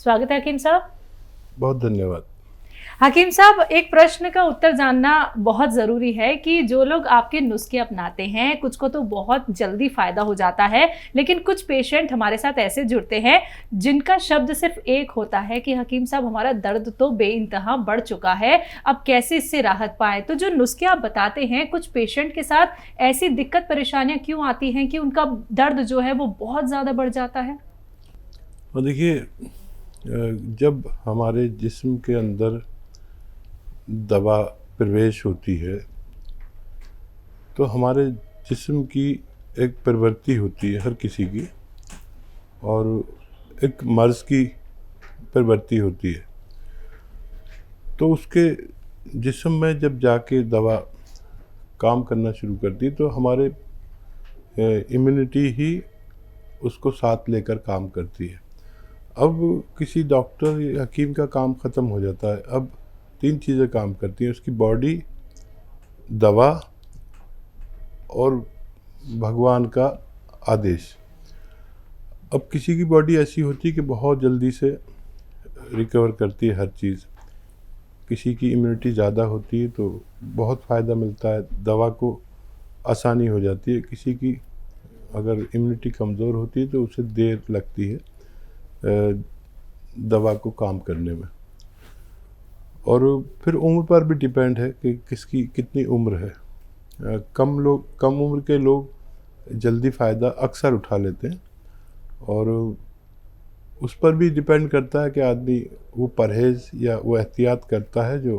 स्वागत है हकीम साहब। बहुत धन्यवाद। हकीम साहब, एक प्रश्न का उत्तर जानना बहुत ज़रूरी है कि जो लोग आपके नुस्खे अपनाते हैं, कुछ को तो बहुत जल्दी फ़ायदा हो जाता है, लेकिन कुछ पेशेंट हमारे साथ ऐसे जुड़ते हैं जिनका शब्द सिर्फ एक होता है कि हकीम साहब हमारा दर्द तो बेइंतहा बढ़ चुका है, अब कैसे इससे राहत पाएं। तो जो नुस्खे आप बताते हैं, कुछ पेशेंट के साथ ऐसी दिक्कत परेशानियाँ क्यों आती हैं कि उनका दर्द जो है वो बहुत ज़्यादा बढ़ जाता है? और देखिए, जब हमारे जिस्म के अंदर दवा प्रवेश होती है तो हमारे जिस्म की एक प्रवृत्ति होती है हर किसी की, और एक मर्ज़ की प्रवृत्ति होती है। तो उसके जिस्म में जब जाके दवा काम करना शुरू करती है तो हमारे इम्यूनिटी ही उसको साथ लेकर काम करती है। अब किसी डॉक्टर या हकीम का काम ख़त्म हो जाता है। अब 3 चीज़ें काम करती हैं, उसकी बॉडी, दवा और भगवान का आदेश। अब किसी की बॉडी ऐसी होती है कि बहुत जल्दी से रिकवर करती है हर चीज़, किसी की इम्यूनिटी ज़्यादा होती है तो बहुत फ़ायदा मिलता है, दवा को आसानी हो जाती है। किसी की अगर इम्यूनिटी कमज़ोर होती है तो उसे देर लगती है दवा को काम करने में। और फिर उम्र पर भी डिपेंड है कि किसकी कितनी उम्र है। कम उम्र के लोग जल्दी फ़ायदा अक्सर उठा लेते हैं, और उस पर भी डिपेंड करता है कि आदमी वो परहेज़ या वो एहतियात करता है जो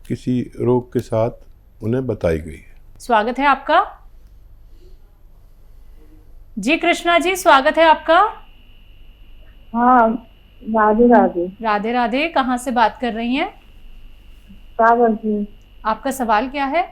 किसी रोग के साथ उन्हें बताई गई है। स्वागत है आपका जी। कृष्णा जी, स्वागत है आपका। हाँ, राधे राधे। राधे राधे। कहाँ से बात कर रही हैं? सागर से। आपका सवाल क्या है?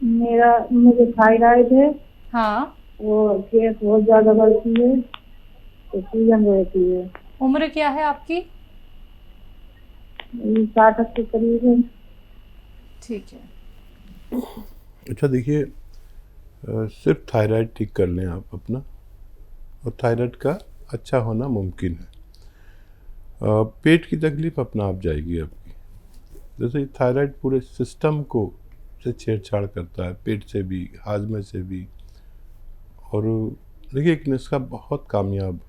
मुझे थायराइड है। हाँ। वो गैस बहुत ज्यादा बढ़ती है तो सूजन रहती है। उम्र क्या है आपकी? 60 के करीब है। ठीक है। अच्छा, देखिए, सिर्फ थायराइड ठीक कर लें आप अपना, और थायराइड का अच्छा होना मुमकिन है। पेट की तकलीफ अपना आप जाएगी आपकी। जैसे थायराइड पूरे सिस्टम को से छेड़छाड़ करता है, पेट से भी, हाजमे से भी। और देखिए, एक नुस्खा बहुत कामयाब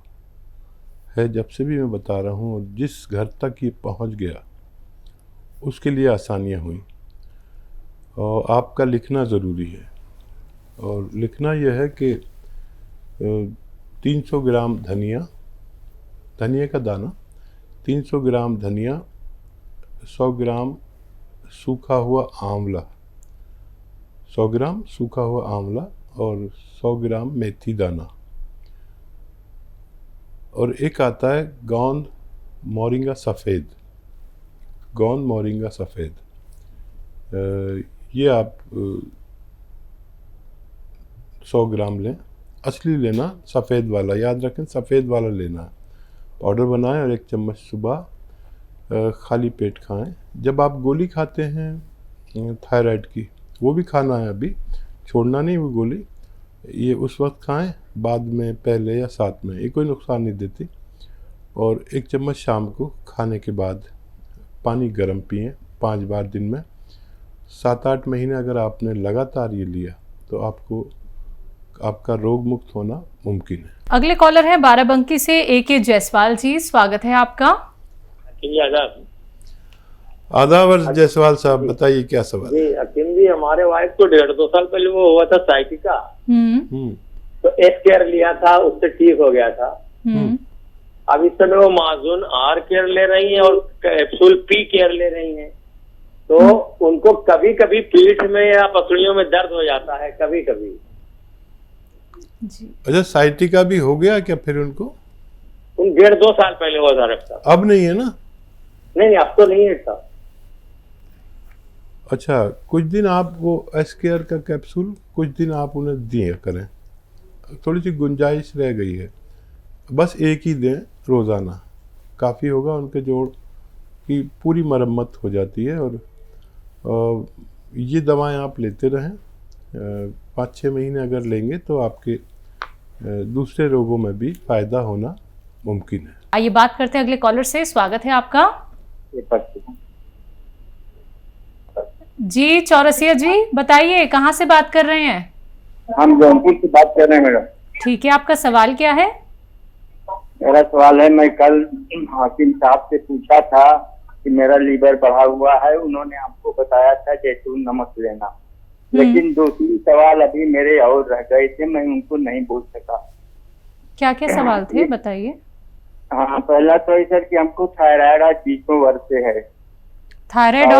है, जब से भी मैं बता रहा हूँ, और जिस घर तक ये पहुँच गया उसके लिए आसानियाँ हुई। और आपका लिखना ज़रूरी है, और लिखना यह है कि 300 ग्राम धनिया का दाना, 300 ग्राम धनिया, 100 ग्राम सूखा हुआ आंवला, 100 ग्राम सूखा हुआ आंवला, और 100 ग्राम मेथी दाना, और एक आता है गोंद मोरिंगा सफ़ेद। ये आप 100 ग्राम लें। असली लेना, सफ़ेद वाला, याद रखें, सफ़ेद वाला लेना है। पाउडर बनाएं और 1 चम्मच सुबह खाली पेट खाएं। जब आप गोली खाते हैं थायराइड की, वो भी खाना है, अभी छोड़ना नहीं वो गोली, ये उस वक्त खाएं, बाद में, पहले या साथ में, ये कोई नुकसान नहीं देती। और 1 चम्मच शाम को खाने के बाद पानी गर्म पिएं 5 बार दिन में। 7-8 महीने अगर आपने लगातार ये लिया तो आपका रोग मुक्त होना मुमकिन है। अगले कॉलर हैं बाराबंकी से AK जायसवाल जी, स्वागत है आपका। आदाब जायसवाल साहब, बताइए क्या सवाल जी। हकीम जी, हमारे वाइफ को 1.5-2 साल पहले वो हुआ था साइटिका, तो केयर लिया था, उससे ठीक हो गया था। अब इस समय वो माजून आर केयर ले रही हैं और कैप्सूल पी केयर ले रही हैं, तो उनको कभी कभी पीठ में या पसलियों में दर्द हो जाता है, कभी कभी जी। अच्छा, साइटिका भी हो गया क्या फिर उनको? 1.5-2 साल पहले हुआ था डॉक्टर। अब नहीं है ना? नहीं, अब तो नहीं है साहब। अच्छा, कुछ दिन आप वो केयर का कैप्सूल कुछ दिन आप उन्हें दिया करें, थोड़ी सी गुंजाइश रह गई है, बस एक ही दें रोज़ाना, काफ़ी होगा। उनके जोड़ की पूरी मरम्मत हो जाती है। और ये दवाएं आप लेते रहें, 5-6 महीने अगर लेंगे तो आपके दूसरे रोगों में भी फ़ायदा होना मुमकिन है। आइए बात करते हैं अगले कॉलर से। स्वागत है आपका। जी चौरसिया जी, बताइए कहाँ से बात कर रहे हैं? हम जौनपुर से बात कर रहे हैं मैडम। ठीक है, आपका सवाल क्या है? मेरा सवाल है, मैं कल हाकिम साहब से पूछा था कि मेरा लीवर बढ़ा हुआ है, उन्होंने हमको बताया था जैतून नमक लेना, लेकिन 2-3 सवाल अभी मेरे और रह गए थे, मैं उनको नहीं बोल सका। क्या क्या सवाल थे, बताइए। हाँ, पहला तो है सर कि हमको थायराइड आज 20 वर्ष से है। थायराइड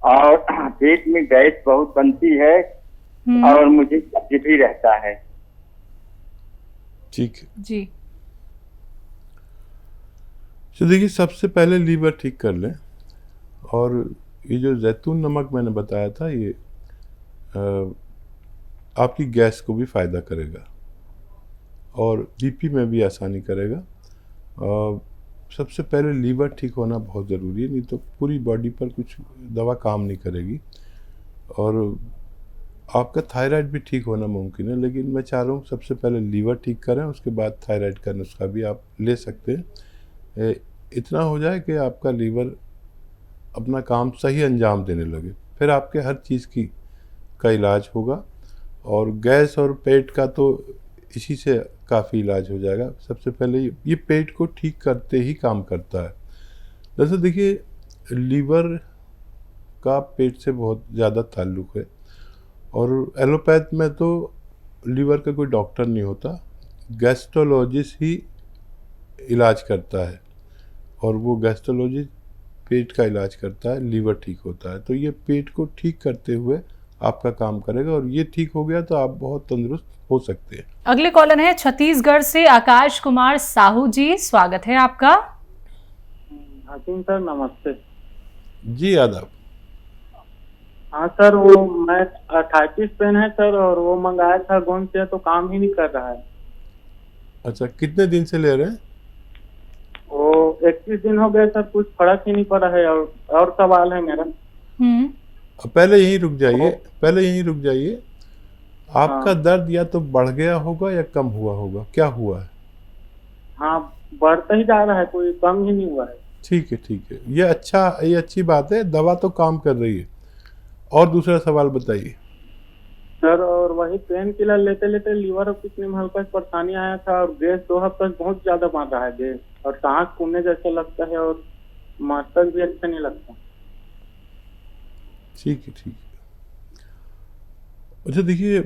और पेट में गैस बहुत बनती है और मुझे कब्ज भी रहता है। ठीक है जी। तो देखिए, सबसे पहले लीवर ठीक कर लें। और ये जो जैतून नमक मैंने बताया था, ये आपकी गैस को भी फ़ायदा करेगा और बीपी में भी आसानी करेगा। सबसे पहले लीवर ठीक होना बहुत ज़रूरी है, नहीं तो पूरी बॉडी पर कुछ दवा काम नहीं करेगी। और आपका थायराइड भी ठीक होना मुमकिन है, लेकिन मैं चाह रहा हूँ सबसे पहले लीवर ठीक करें, उसके बाद थायराइड का नुस्खा भी आप ले सकते हैं। इतना हो जाए कि आपका लीवर अपना काम सही अंजाम देने लगे, फिर आपके हर चीज़ का इलाज होगा। और गैस और पेट का तो इसी से काफ़ी इलाज हो जाएगा। सबसे पहले ये पेट को ठीक करते ही काम करता है। दरअसल देखिए, लीवर का पेट से बहुत ज़्यादा ताल्लुक़ है और एलोपैथ में तो लीवर का कोई डॉक्टर नहीं होता, गैस्ट्रोलॉजिस्ट ही इलाज करता है और वो गैस्ट्रोलॉजिस्ट पेट का इलाज करता है, लीवर ठीक होता है। तो ये पेट को ठीक करते हुए आपका काम करेगा और ये ठीक हो गया तो आप बहुत तंदुरुस्त हो सकते हैं। अगले कॉलर है छत्तीसगढ़ से आकाश कुमार साहू जी, स्वागत है आपका। हाकिम सर नमस्ते। जी आदाब। हाँ सर, वो मैं 38 पेन है सर, और वो मंगाया था गोंद से, तो काम ही नहीं कर रहा है। अच्छा, कितने दिन से ले रहे हैं? वो 21 दिन हो गए सर, कुछ फर्क ही नहीं पड़ा है। और सवाल है मेरा। पहले यहीं रुक जाइए। आपका दर्द या तो बढ़ गया होगा या कम हुआ होगा, क्या हुआ है? हाँ, बढ़ता ही जा रहा है, कोई कम ही नहीं हुआ है। ठीक है, ये अच्छी बात है, दवा तो काम कर रही है। और दूसरा सवाल बताइए। सर, और वही पेन किलर लेते लेते लीवर और कितने में हल्का परेशानी आया था, और गैस 2 हफ्ते बहुत ज्यादा मार रहा है गैस, और सांस फूलने जैसा लगता है, और मास्टर भी अच्छा नहीं लगता। ठीक है। अच्छा देखिए,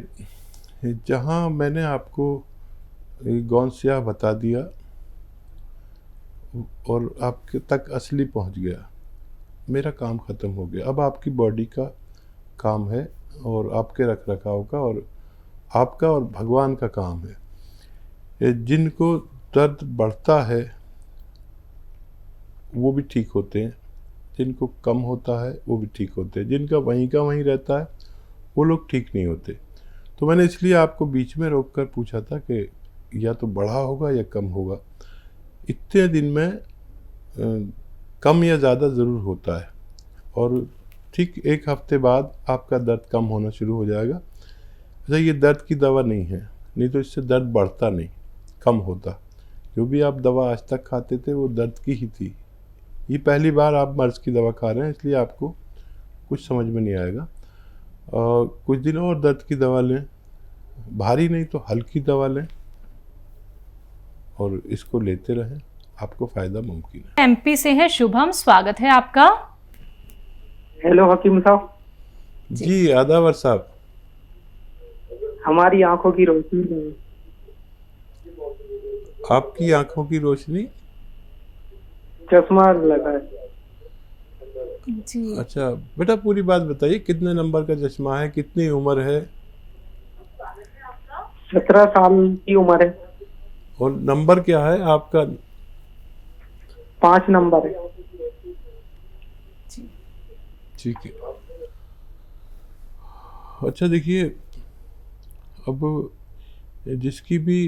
जहाँ मैंने आपको गौन स्याह बता दिया और आपके तक असली पहुँच गया, मेरा काम ख़त्म हो गया। अब आपकी बॉडी का काम है और आपके रख रखाव का, और आपका और भगवान का काम है। जिनको दर्द बढ़ता है वो भी ठीक होते हैं, जिनको कम होता है वो भी ठीक होते हैं, जिनका वहीं का वहीं रहता है वो लोग ठीक नहीं होते। तो मैंने इसलिए आपको बीच में रोककर पूछा था कि या तो बढ़ा होगा या कम होगा। इतने दिन में कम या ज़्यादा ज़रूर होता है, और ठीक 1 हफ्ते बाद आपका दर्द कम होना शुरू हो जाएगा। अच्छा, ये दर्द की दवा नहीं है, नहीं तो इससे दर्द बढ़ता नहीं, कम होता। जो भी आप दवा आज तक खाते थे वो दर्द की ही थी। ये पहली बार आप मर्ज़ की दवा खा रहे हैं, इसलिए आपको कुछ समझ में नहीं आएगा। कुछ दिन और दर्द की दवा लें, भारी नहीं तो हल्की दवा लें, और इसको लेते रहें, आपको फ़ायदा मुमकिन है। एमपी से है शुभम, स्वागत है आपका। हेलो हकीम साहब। जी आदावर साहब। हमारी आंखों की रोशनी, आपकी आंखों की रोशनी, चश्मा लगा है जी। अच्छा बेटा, पूरी बात बताइए, कितने नंबर का चश्मा है, कितनी उम्र है? 17 साल की उम्र है। और नंबर क्या है आपका? 5 नंबर है। ठीक है। अच्छा देखिए, अब जिसकी भी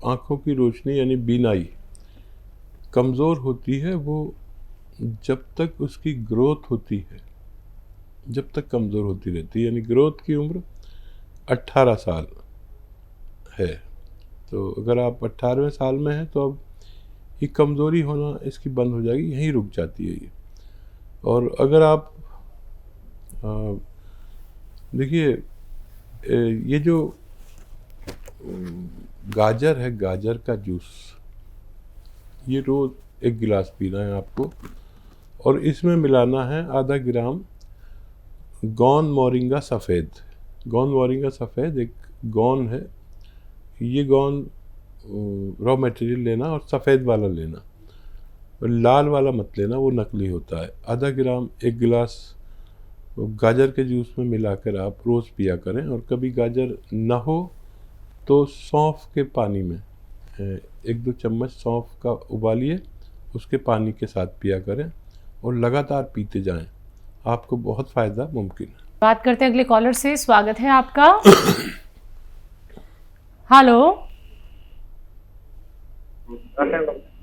आँखों की रोशनी यानी बीनाई कमज़ोर होती है, वो जब तक उसकी ग्रोथ होती है, जब तक कमज़ोर होती रहती है। यानी ग्रोथ की उम्र 18 साल है, तो अगर आप 18वें साल में हैं तो अब ये कमज़ोरी होना इसकी बंद हो जाएगी, यहीं रुक जाती है ये। और अगर आप देखिए ये जो गाजर है, गाजर का जूस, ये रोज़ 1 गिलास पीना है आपको, और इसमें मिलाना है आधा ग्राम गौन मोरिंगा सफ़ेद। गौन मोरिंगा सफ़ेद एक गौन है, ये गौन रॉ मटेरियल लेना और सफ़ेद वाला लेना, और लाल वाला मत लेना, वो नकली होता है। आधा ग्राम 1 गिलास गाजर के जूस में मिलाकर आप रोज़ पिया करें। और कभी गाजर ना हो तो सौंफ के पानी में 1-2 चम्मच सौंफ का उबालिए, उसके पानी के साथ पिया करें और लगातार पीते जाएं, आपको बहुत फ़ायदा मुमकिन है। बात करते हैं अगले कॉलर से। स्वागत है आपका। Hello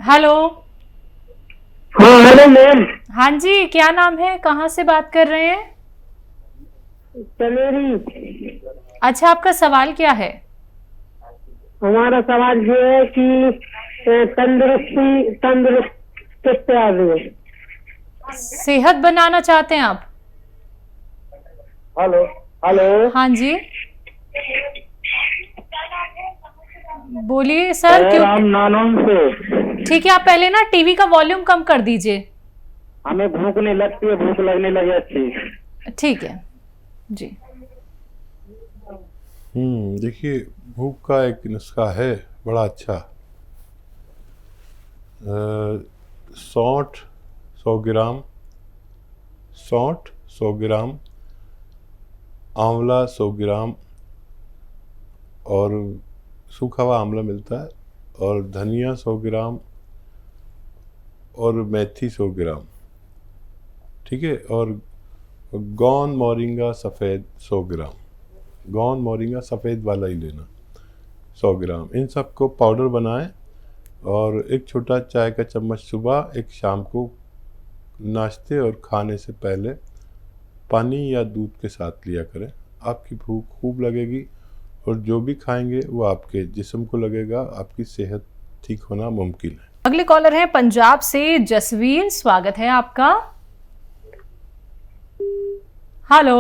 hello. हाँ हेलो मैम। हाँ जी, क्या नाम है, कहाँ से बात कर रहे हैं? चमेरी। अच्छा, आपका सवाल क्या है? हमारा सवाल ये है कि तंदुरुस्त किससे आ रही है? सेहत बनाना चाहते हैं आप? Hello hello. हाँ जी, बोलिए सर। क्यों? राम नानोन से। ठीक है, आप पहले ना टीवी का वॉल्यूम कम कर दीजिए। हमें भूख नहीं लगती है, भूख लगने लगी अच्छी। ठीक है जी। देखिए भूख का एक नुस्खा है बड़ा अच्छा। सौंठ 100 ग्राम, सौंठ 100 ग्राम, आंवला 100 ग्राम, और सूखा हुआ आंवला मिलता है, और धनिया 100 ग्राम, और मेथी 100 ग्राम, ठीक है। और गौन मोरिंगा सफ़ेद 100 ग्राम, गौन मोरिंगा सफ़ेद वाला ही लेना 100 ग्राम। इन सब को पाउडर बनाएं और एक छोटा चाय का चम्मच सुबह, एक शाम को नाश्ते और खाने से पहले पानी या दूध के साथ लिया करें। आपकी भूख खूब लगेगी और जो भी खाएंगे वो आपके जिस्म को लगेगा, आपकी सेहत ठीक होना मुमकिन है। अगले कॉलर हैं पंजाब से जसवीर। स्वागत है आपका। हेलो।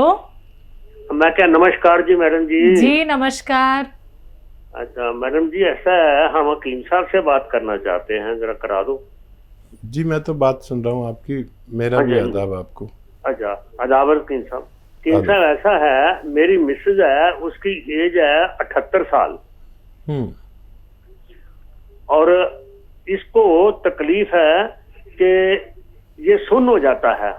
मैं क्या, नमस्कार जी मैडम जी। जी नमस्कार। अच्छा मैडम जी, ऐसा है, हम हकीम साहब से बात करना चाहते हैं, जरा करा दो। जी मैं तो बात सुन रहा हूँ आपकी, मेरा भी आदाब आपको। अच्छा आदाब हकीम साहब। हकीम साहब ऐसा है, मेरी मिसेज है, उसकी एज है 78 साल, और इसको तकलीफ है कि ये सुन्न हो जाता है,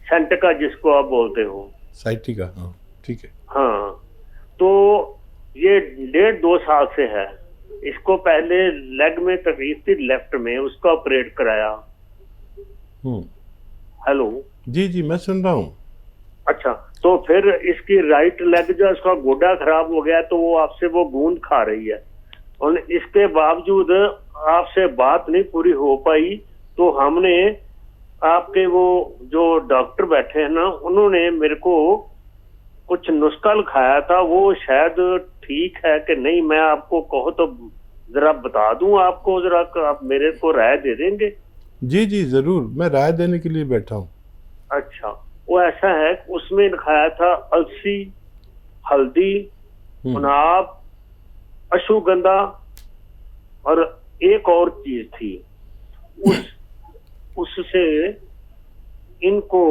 सेंटिका जिसको आप बोलते हो, साइटिका। हाँ ठीक है। हाँ, तो ये 1.5-2 साल से है। इसको पहले लेग में तकलीफ थी, लेफ्ट में, उसका ऑपरेट कराया। हेलो जी जी मैं सुन रहा हूँ। अच्छा, तो फिर इसकी राइट लेग जो इसका गोडा खराब हो गया, तो वो आपसे वो गूंद खा रही है, और इसके बावजूद आपसे बात नहीं पूरी हो पाई। तो हमने आपके वो जो डॉक्टर बैठे हैं ना, उन्होंने मेरे को कुछ नुस्खा लिखाया था, वो शायद ठीक है कि नहीं, मैं आपको कहो तो जरा बता दूं आपको, जरा आप मेरे को राय दे देंगे? जी जी जरूर, मैं राय देने के लिए बैठा हूँ। अच्छा, वो ऐसा है, उसमें लिखाया था अलसी, हल्दी, गुलाब, अश्वगंधा, और एक और चीज थी, उससे इनको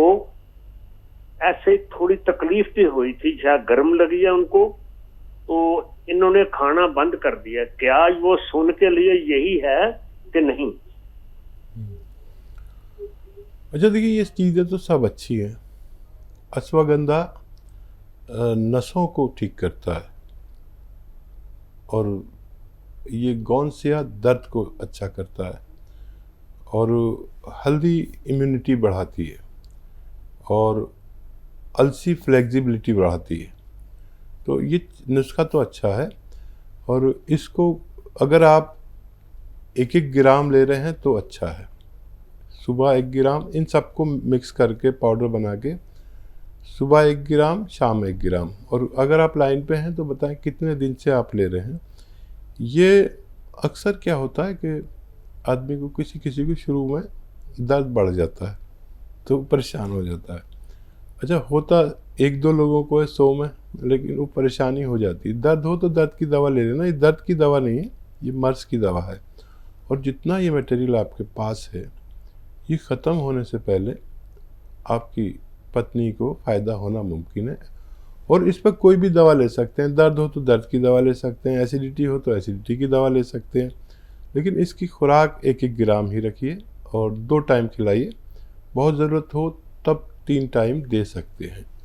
ऐसे थोड़ी तकलीफ भी हुई थी, शायद गर्म लगी है उनको, तो इन्होंने खाना बंद कर दिया। क्या वो सुन के लिए यही है कि नहीं? अच्छा देखिए, ये चीज़ें तो सब अच्छी हैं। अश्वगंधा नसों को ठीक करता है, और ये गौनसिया दर्द को अच्छा करता है, और हल्दी इम्यूनिटी बढ़ाती है, और अलसी फ्लेक्सिबिलिटी बढ़ाती है। तो ये नुस्खा तो अच्छा है, और इसको अगर आप 1-1 ग्राम ले रहे हैं तो अच्छा है। सुबह 1 ग्राम, इन सबको मिक्स करके पाउडर बना के सुबह 1 ग्राम, शाम 1 ग्राम। और अगर आप लाइन पे हैं तो बताएं कितने दिन से आप ले रहे हैं। ये अक्सर क्या होता है कि आदमी को किसी किसी को शुरू में दर्द बढ़ जाता है तो परेशान हो जाता है। अच्छा, होता 1-2 लोगों को है 100 में, लेकिन वो परेशानी हो जाती है। दर्द हो तो दर्द की दवा ले लेना, ये दर्द की दवा नहीं है, ये मर्ज की दवा है। और जितना ये मटेरियल आपके पास है, ये ख़त्म होने से पहले आपकी पत्नी को फ़ायदा होना मुमकिन है। और इस पर कोई भी दवा ले सकते हैं। दर्द हो तो दर्द की दवा ले सकते हैं, एसिडिटी हो तो एसिडिटी की दवा ले सकते हैं, लेकिन इसकी खुराक 1-1 ग्राम ही रखिए और 2 टाइम खिलाइए। बहुत ज़रूरत हो तब 3 टाइम दे सकते हैं।